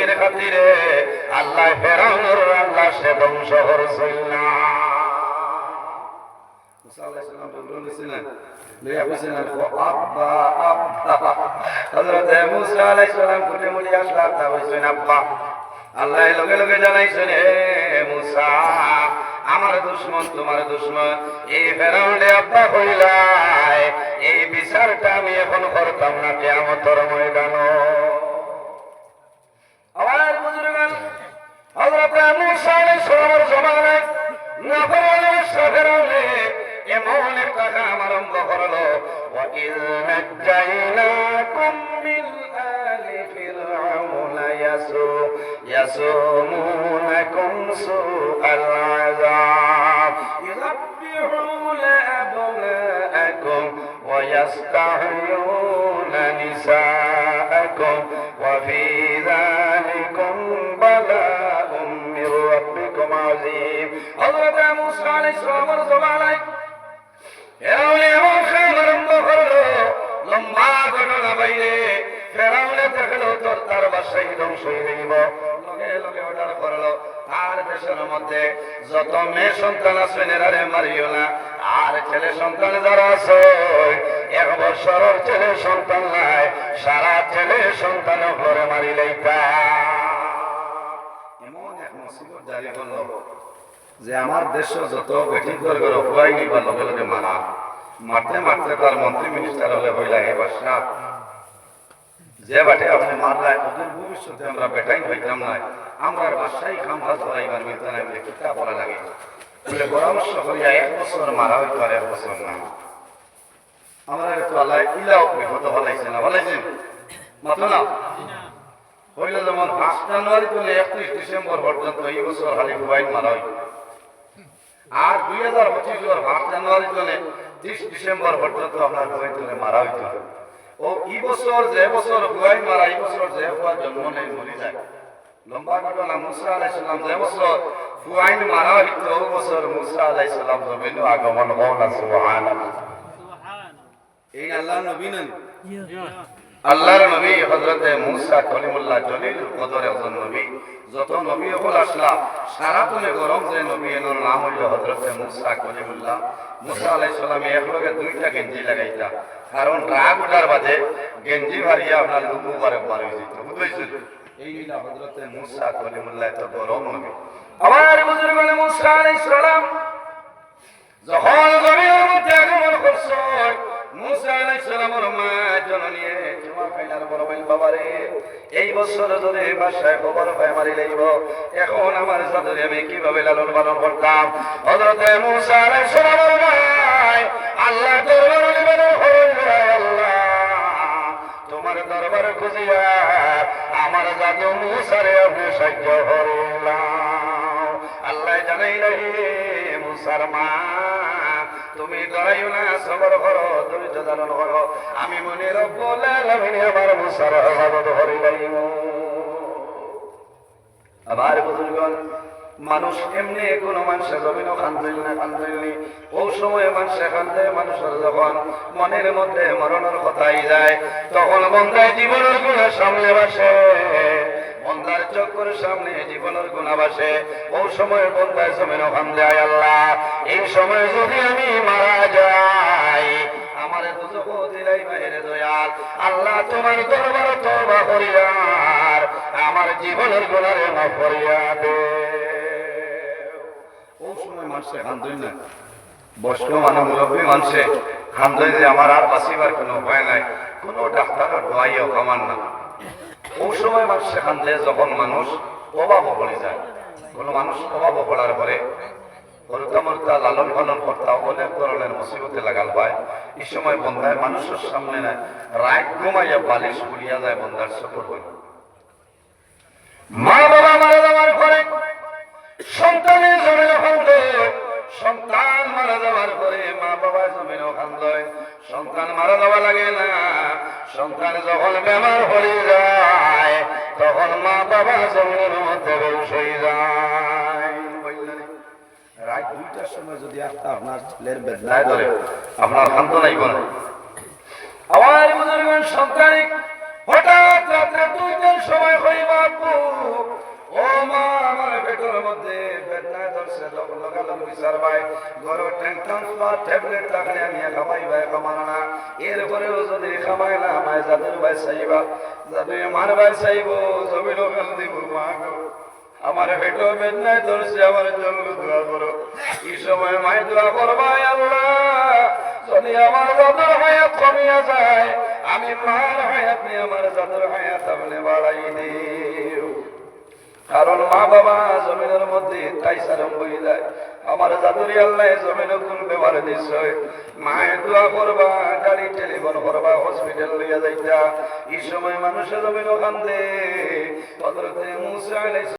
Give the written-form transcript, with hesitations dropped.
নবীর খাতিরে আল্লাহ ফেরাউনের আল্লাহ সে ধ্বংস করছিল না। মুসা আলাইহিস সালাম বলছিলেন লইয়া কইছেন আব্বা আব্বা, হযরত মুসা আলাইহিস সালাম কোটে মুড়ি আসলা তা কইছেন আব্বা। আল্লাহ লগে লগে জানাইছেন হে মুসা, আমার দুশমন তোমার দুশমন, এই ফেরাউনে আব্বা কইলাই এই বিচারটা আমি এখন করতাম না কিয়ামতের ময়দানে। আমার বুজুর্গান হযরত মুসা আলাইহিস সালামের জমানায় নাফরমানের ফেরাউনে এমন একটা কাম আরম্ভ করলো, ওয়া ইয নাজাইনাকুম মিন আলি ফিরআউনা ইয়াসুমুনাকুম সুআল আযাব ইযবিহুনা আবনাআকুম ওয়া ইয়াস্তাহয়ুনা নিসাআকুম ওয়া ফী যালিকুম বালাউম মির রাব্বিকুম আযীম। হযরত মুসা আলাইহিস সালামের জমানায় ফেরাউনে এমন কাম আরম্ভ করলো, লম্বা ঘটনা বাইরে ফেরাউনে দেখলো তোর তার বাসায় ধ্বংস হয়ে যাইব, লগে লগে অর্ডার করলো তার দেশের মধ্যে যত মেয়ে সন্তান আছে এরারে মারিও না, আর ছেলে সন্তান যারা আছে 1 বছরের ছেলে সন্তান নাই, সারা ছেলে সন্তান ঘরে মারিলেই তা। এমন এক মুসিবত জারি করলো যে আমার দেশে যত বেঠিক করে অপরাই নিবার লগে লগে মারা, মারতে মারতে তার মন্ত্রী মিনিস্টার হলে হইলা হে বাদশা, যে বাটে আপনি মারলাই ওদের ভবিষ্যতে আমরা বেটাই হইতাম না, আমরা বাদশাহী খামখা ধরাইবার মিলতে না বলে কিতা বলা লাগে বলে পরামর্শ করিয়া 1 বছর মারা হইতো আর 1 বছর না। আমরা তো আল্লাহ ইলাও বিপদ হলাইছে না, হলাইছেন মাত্র না হইলে যেমন 5 জানুয়ারি থেকে 31 ডিসেম্বর পর্যন্ত এই বছর হালি মোবাইল মারা হইতো, আর 2025 5 জানুয়ারি থেকে 30 ডিসেম্বর পর্যন্ত আপনার মোবাইল তুলে মারা হইতো। ও এই বছর যে বছর হুয়াই মারা, এই বছর যে হুয়া জন্ম নেই মরে যায়। লম্বা ঘটনা, মুসা আলাইহিস সালাম যে বছর হুয়াই মারা হইতো ও বছর মুসা আলাইহিস সালাম জমিনে আগমন হল। সুবহানাল্লাহ। এই আল্লাহর নবী নন, আল্লাহর নবী হযরতে মুসা কলিমুল্লাহ জলিলুল কদর একজন নবী। যত নবী হল আসলা সারা তুলে গরম যে নবী এর নাম হইল হযরতে মুসা কলিমুল্লাহ। মুসা আলাইহিস সালাম একলগে 2টা গেঞ্জি লাগাইতা, কারণ রাগ উঠার বাদে গেঞ্জি ভারিয়া আপনার লুকু পারে পারে যেত, বুঝছেন? এই নিলা হযরতে মুসা কলিমুল্লাহ এত গরম নবী। আমার বুজুর্গগণ মুসা আলাইহিস সালাম যখন জমিনের মধ্যে আগমন করছে, মুসা আলাইহিস সালামের মা জননী তোমার কইনার বড় ভাই বাবারে এই বছর ধরে বাসায় খবর পায় মারি লইব, এখন আমার সাথে আমি কিভাবে লালন পালন করতাম। হযরতে মুসা আলাইহিস সালামের মা আল্লাহ দরবারে নিবেদন করলেন, আল্লাহ তোমার দরবারে খুঁজিয়া আমার জাদু মুসারে আপনি সাহায্য করলাম। আল্লাহ জানাইলেন মুসার মা তুমি ডরাইও না, সবর করো, ধৈর্য ধারণ করো, আমি মনে রব্বুল আলামিন আমার মুসার ইবাদত করিলাম। আবার বুজুর্গগণ মানুষ এমনি কোন মানুষের জমিনও কান্দইল না কান্দইলনি, ও সময় মানুষে কান্দে, মানুষের যখন মনের মধ্যে মরণের কথাই যায় তখন বন্দায় জীবনের গুণা সামনে বসে, বন্দার চক্কর সামনে জীবনের গুণা বসে, ও সময় বন্দায় জমিনও কান্দে, আয় আল্লাহ এই সময় যদি আমি মারা যাই আমারে দুজক দিলাই বাইরে দয়াল, আল্লাহ তোমার দরবার তওবা করিয়া আমার জীবনের গুনারে মাফ করিয়া দে। ও সময় মানুষে কান্দই না, বয়স্ক মানুষ মুরব্বী মানুষে কান্দই যে আমার আর বাঁচিবার কোনো উপায় নাই, কোনো ডাক্তারের দোয়াইও কামান না। ও সময় মানুষে কান্দে যখন মানুষ অভাব পড়ে যায়, কোনো মানুষ অভাব পড়ার পরে মরতা লালন পালন করতা অনেক ধরনের মুসিবতে লাগাল পায়, এই সময় বন্ধায় মানুষের সামনে নাই রাত ঘুমাইয়া বালিশ পুড়িয়া যায়, বন্ধার চোখর হইল। মা বাবা মারা যাওয়ার পরে সন্তানের জমিনে কান্দে, সন্তান মারা যাওয়ার পরে মা বাবা জমিনে কান্দে, সন্তান মারা যাওয়া লাগে না, সন্তান যখন বেমার হয়ে যায় তখন মা বাবা জমিনের মধ্যে বেশ হয়ে যায়। রাত 2টার সময় যদি আপনার ছেলের বেদনায় ধরে আপনার কান্দ নাই কোন আমার বুজুর্গগণ সন্তান হঠাৎ রাত্রে 2টার সময় হই বাপু অফিসার ভাই ঘরে ট্রান্সফার ট্যাবলেট থাকলে আমি খাবাই ভাই কামানা না এরপরেও যদি খাবাই না আমায় যাদের ভাই চাইবা যাদের আমার ভাই চাইব জমিন ওখান দিব আমার পেটো বেদনায় ধরছে আমার জন্য দোয়া করো এই সময় মায় দোয়া করবা আল্লাহ যদি আমার যাদের হায়াত কমিয়া যায় আমি মার হায়াত নিয়ে আমার যাদের হায়াত আপনি বাড়াই দিও কারণ মা বাবা জমিনের মধ্যে তাই সারম হয়ে যায় আমার জাদুরি আল্লাহ জমিনে কোন ব্যবহার নিশ্চয় মায়ের দোয়া করবা গাড়ি টেলিফোন করবা হসপিটাল লইয়া যাইতা এই সময় মানুষের জমিন কান্দে হযরত মুসা আলাইহিস